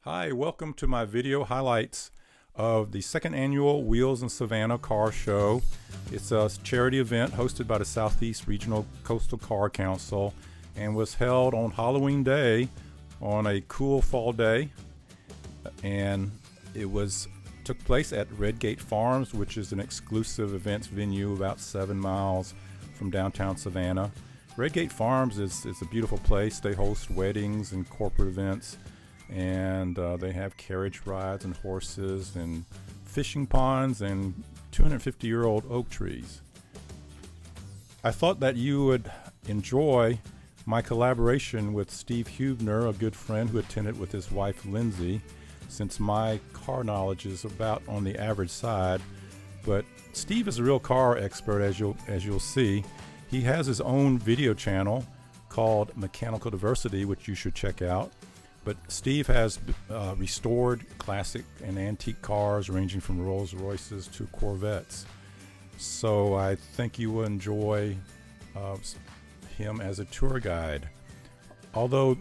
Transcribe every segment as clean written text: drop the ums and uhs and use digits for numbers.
Hi, welcome to my video highlights of the second annual Wheels in Savannah car show. It's a charity event hosted by the Southeast Regional Coastal Car Council and was held on Halloween Day on a cool fall day. And it took place at Redgate Farms, which is an exclusive events venue about 7 miles from downtown Savannah. Redgate Farms is a beautiful place. They host weddings and corporate events, and they have carriage rides and horses and fishing ponds and 250-year-old oak trees. I thought that you would enjoy my collaboration with Steve Hubner, a good friend who attended with his wife Lindsay, since my car knowledge is about on the average side. But Steve is a real car expert, as you'll see. He has his own video channel called Mechanical Diversity, which you should check out. But Steve has restored classic and antique cars ranging from Rolls Royces to Corvettes. So I think you will enjoy him as a tour guide. Although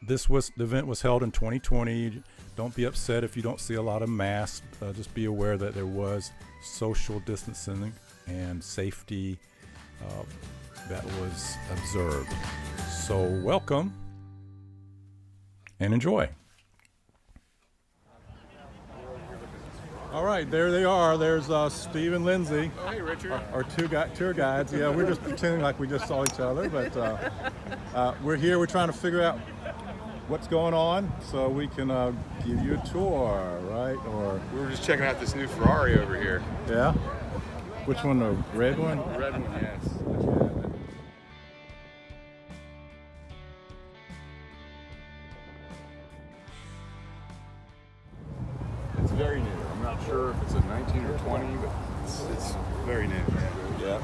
the event was held in 2020, don't be upset if you don't see a lot of masks. Just be aware that there was social distancing and safety that was observed. So welcome and enjoy. All right, there they are. There's Steve and Lindsay. Oh, hey, Richard. Our tour guides. Yeah, we're just pretending like we just saw each other, but we're here. We're trying to figure out what's going on so we can give you a tour, right? Or We were just checking out this new Ferrari over here. yeah, which one? The red one? The red one, yes. It's very new. I'm not sure if it's a 19 or 20, but it's very new. Yeah.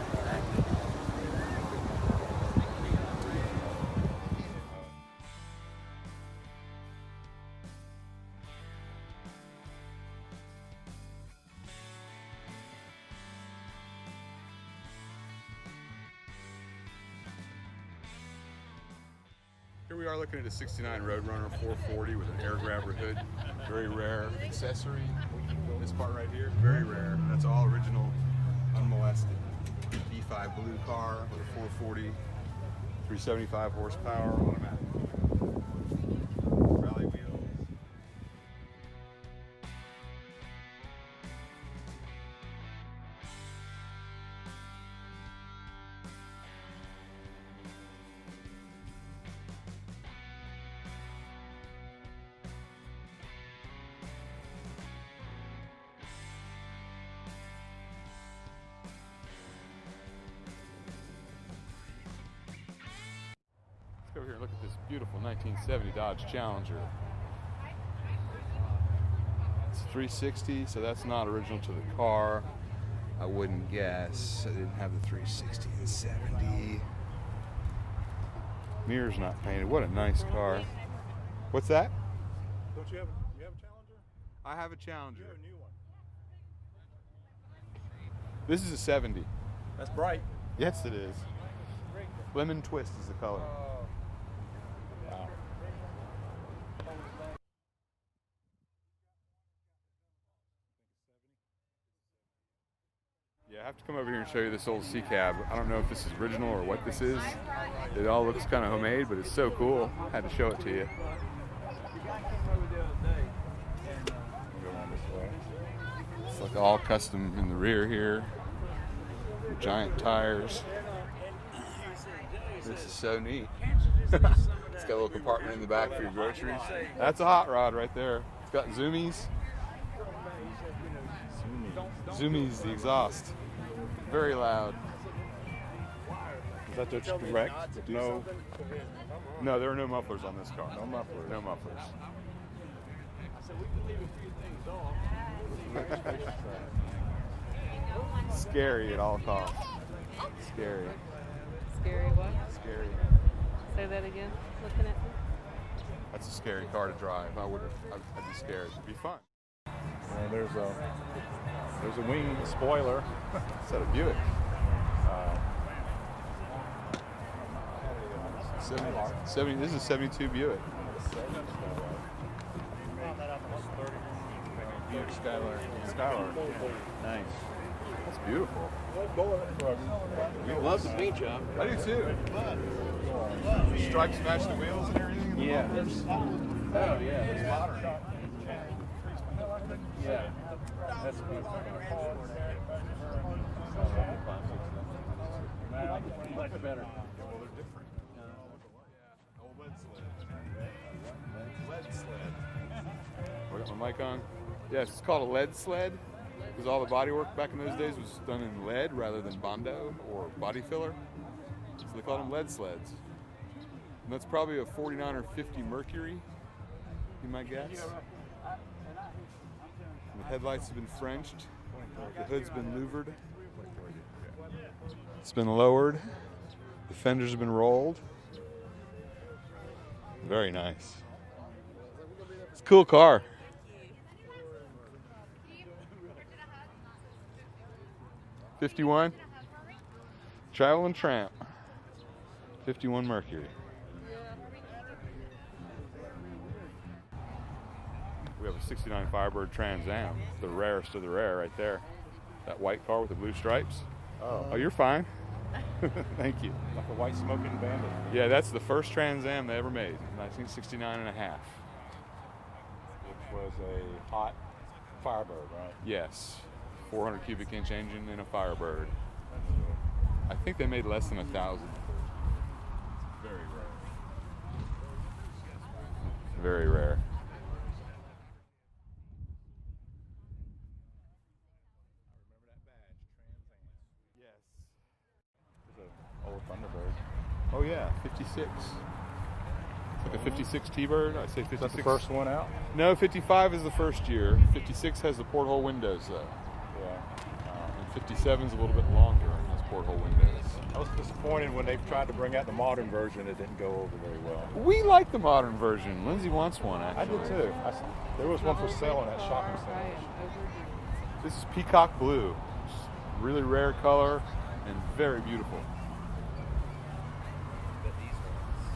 Here we are looking at a 69 Roadrunner 440 with an air grabber hood. Very rare accessory. This part right here, very rare. That's all original, unmolested. B5 blue car with a 440, 375 horsepower, automatic. Rally wheels. Let's go over here and look at this beautiful 1970 Dodge Challenger. It's 360, so that's not original to the car. I wouldn't guess. I didn't have the 360 and 70. Mirror's not painted. What a nice car. What's that? Don't you have a Challenger? I have a Challenger. You have a new one. This is a 70. That's bright. Yes, it is. Lemon Twist is the color. Wow. Yeah, I have to come over here and show you this old C-Cab. I don't know if this is original or what this is. It all looks kind of homemade, but it's so cool. I had to show it to you. Go around this way. It's like all custom in the rear here. Giant tires. This is so neat. It's got a little compartment in the back for your groceries. That's a hot rod right there. It's got zoomies. Zoomies, the exhaust. Very loud. Is that just direct? No. No, there are no mufflers on this car. No mufflers. No mufflers. Scary at all costs. Scary. Scary what? Scary. Say that again. Looking at me. That's a scary car to drive. I'd be scared. It'd be fun. There's a wing spoiler. Is that a Buick? 70, this is a 72 Buick. Buick Skylark. Skylark. Nice. That's beautiful. I love the paint job. I do too. Stripes match the wheels and everything? Yeah. Oh, yeah. It's modern. Yeah. That's beautiful. Much better. Well, they're different. Old lead sled. Lead sled. I got my mic on. Yes, it's called a lead sled because all the body work back in those days was done in lead rather than Bondo or body filler. So they called them lead sleds. And that's probably a 49 or 50 Mercury, you might guess. And the headlights have been Frenched. The hood's been louvered. It's been lowered. The fenders have been rolled. Very nice. It's a cool car. '51 Traveling Tramp. '51 Mercury. We have a '69 Firebird Trans Am, the rarest of the rare right there. That white car with the blue stripes. Oh, you're fine. Thank you. Like a white smoking bandit. Yeah, that's the first Trans Am they ever made, 1969 and a half. Which was a hot Firebird, right? Yes, 400 cubic inch engine in a Firebird. I think they made less than 1,000. Very rare. Very rare. Old Thunderbird. Oh yeah, 56. It's like a 56 T-Bird. I say 56. Is that the first one out? No, 55 is the first year. 56 has the porthole windows though. Yeah. And 57 is a little bit longer and has porthole windows. I was disappointed when they tried to bring out the modern version. It didn't go over very well. We like the modern version. Lindsay wants one actually. I did too. There was one for sale in that shopping center. Right, This is peacock blue. It's really rare color and very beautiful.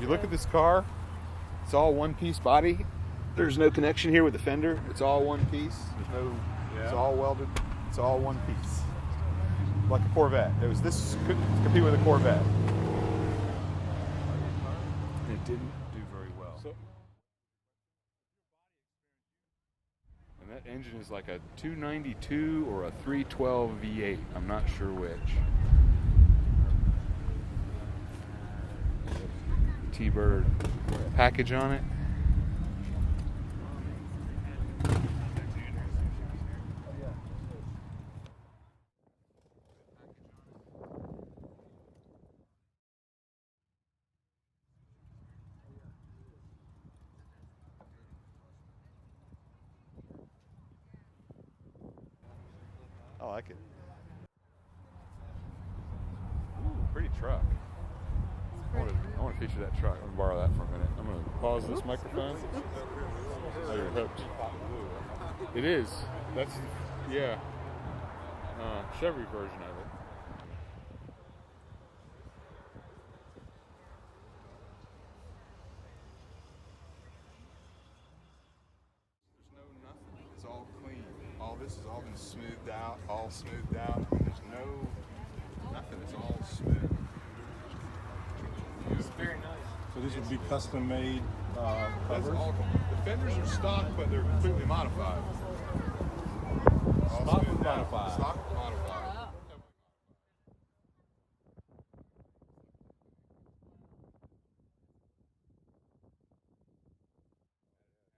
You look at this car, it's all one-piece body. There's no connection here with the fender. It's all one piece. There's no, it's all welded. It's all one piece. Like a Corvette. This could compete with a Corvette. And it didn't do very well. And that engine is like a 292 or a 312 V8. I'm not sure which. T-Bird package on it. I like it. Ooh, pretty truck. I want to feature that truck. I'm going to borrow that for a minute. I'm going to pause this microphone. Oh, you're hooked. It is. That's, yeah. Chevy version of it. There's no nothing. It's all clean. All this has all been smoothed out, all smoothed out. There's no nothing. It's all smooth. It's very nice. So these would be custom made covers? The fenders are stock, but they're completely modified. Stock or modified? Stock modified.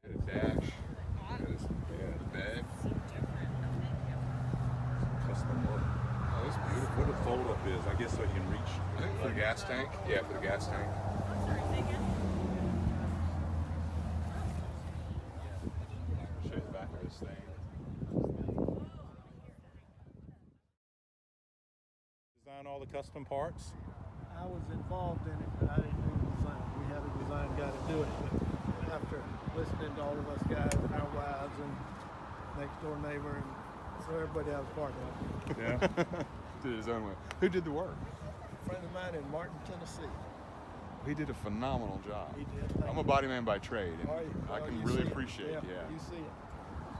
And a dash. The bed. Custom work. Oh, it's beautiful. What the fold up is, I guess so you can reach. I think for the gas tank. Yeah, for the gas tank. Show you the back of this thing. Design all the custom parts. I was involved in it, but I didn't do the design. We had a design guy to do it. But after listening to all of us guys and our wives and next door neighbor, and so everybody has a part of it. Yeah. Did it his own way. Who did the work? A friend of mine in Martin, Tennessee. He did a phenomenal job. He did. I'm a body man by trade, and Are you? I Oh, can you really see it. appreciate it. Yeah. You see it.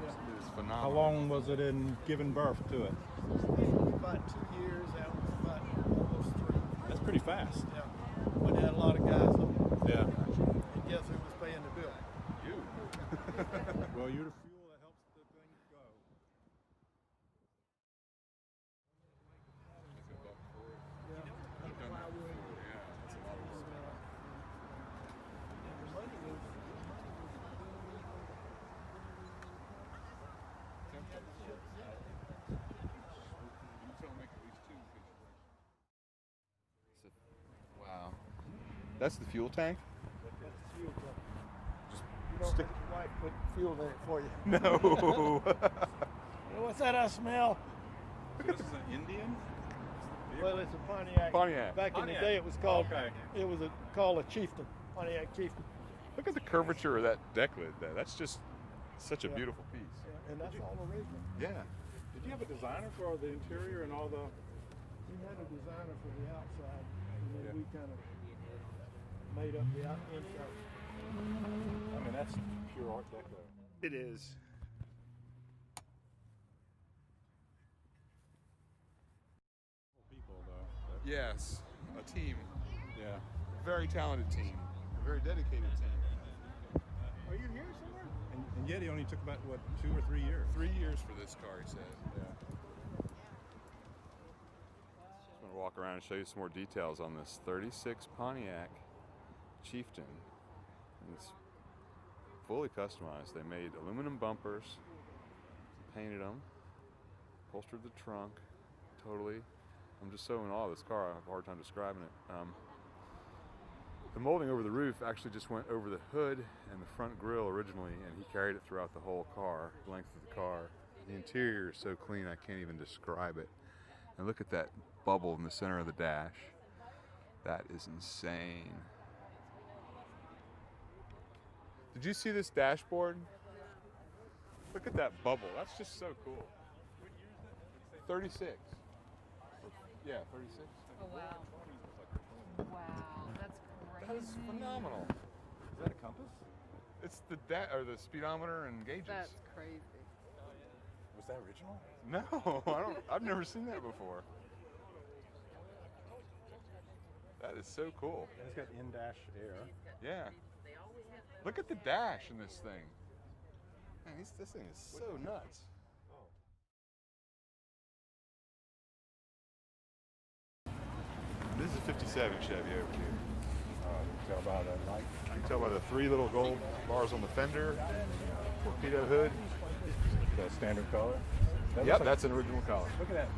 It is How phenomenal. long was it in giving birth to it? About 2 years. That was about almost 3. That's pretty fast. Yeah. But they had a lot of guys on it. Yeah. And guess who was paying the bill? You. Well, you're the fuel that helps the thing go. I've done that before. Yeah, that's a lot of work. Wow. That's the fuel tank? That's the fuel truck. You Just don't stick. let your wife put fuel in it for you. No. What's that I smell? This is an Indian? Well, it's a Pontiac. Pontiac. Back in Pontiac. the day, it was called. Okay. It was called a Chieftain, Pontiac Chieftain. Look at the curvature of that deck lid there. That's just such a Yeah. beautiful piece. Yeah, and that's all original. Yeah. Did you have a designer for the interior and all the... We had a designer for the outside, and then Yeah. we kind of made up the inside. I mean, that's pure Art Deco. It is. People, though. Yes. A team. Yeah. Very talented team. A very dedicated team. Are you here somewhere? And yet he only took about, what, 2 or 3 years? 3 years for this car, he said. Yeah. Just want to walk around and show you some more details on this 36 Pontiac Chieftain. And it's fully customized. They made aluminum bumpers, painted them, upholstered the trunk, totally. I'm just so in awe of this car, I have a hard time describing it. The molding over the roof actually just went over the hood and the front grille originally, and he carried it throughout the whole car, the length of the car. The interior is so clean I can't even describe it. And look at that bubble in the center of the dash. That is insane. Did you see this dashboard? Look at that bubble. That's just so cool. 36. Yeah, 36. Oh, wow. Wow, that's That is crazy. phenomenal. Is that a compass? It's the the speedometer and gauges. That's crazy. Was that original? No, I've never seen that before. That is so cool. And it's got in-dash air. Yeah. Look at the dash in this thing. Man, this thing is so nuts. This is a 57 Chevy over here. You can tell by the light. You can tell by the 3 little gold bars on the fender, torpedo hood. The standard color. That Yep, looks like- that's an original color. Look at that.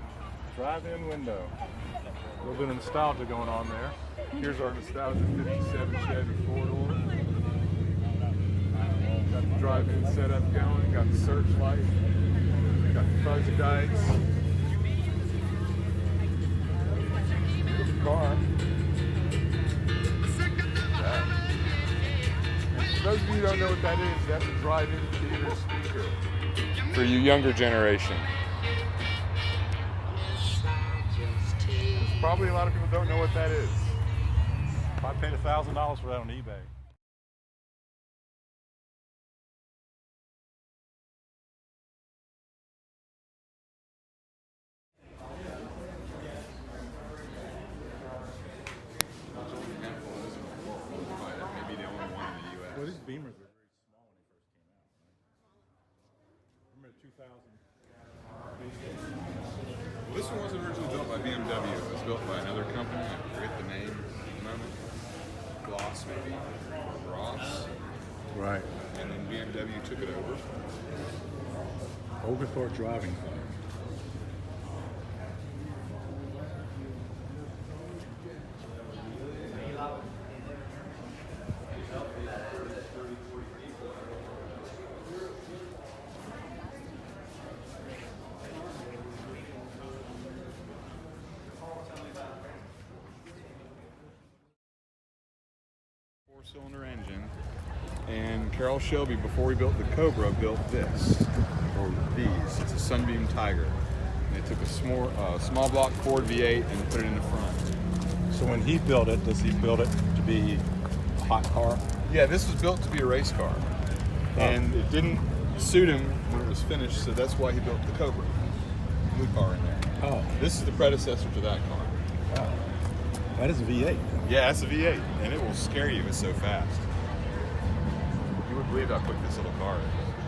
Drive-in window. A little bit of nostalgia going on there. Here's our nostalgic 57 Chevy 4-door. Got the drive-in setup going, got the searchlight, got the fuzzy guides. Beautiful car. That. And for those of you who don't know what that is, that's a drive-in theater speaker. For you younger generation. Probably a lot of people don't know what that is. I paid $1,000 for that on eBay. Maybe the only one in the U.S. Well, these Beamers were very small when they first came out. Right? Remember 2000? Well, this one wasn't originally built by BMW. It was built by another company. I forget the name at the moment. Gloss, maybe, or Ross. Right. And then BMW took it over. Over for a driving car. Four-cylinder engine. And Carroll Shelby, before we built the Cobra, built this, or these. It's a Sunbeam Tiger. And they took a small block Ford V8 and put it in the front. So when he built it, does he build it to be a hot car? Yeah, this was built to be a race car. And it didn't suit him when it was finished, so that's why he built the Cobra. Blue car in there. Oh, This is the predecessor to that car. wow. That is a V8. Yeah, that's a V8, and it will scare you. It's so fast. You wouldn't believe how quick this little car is.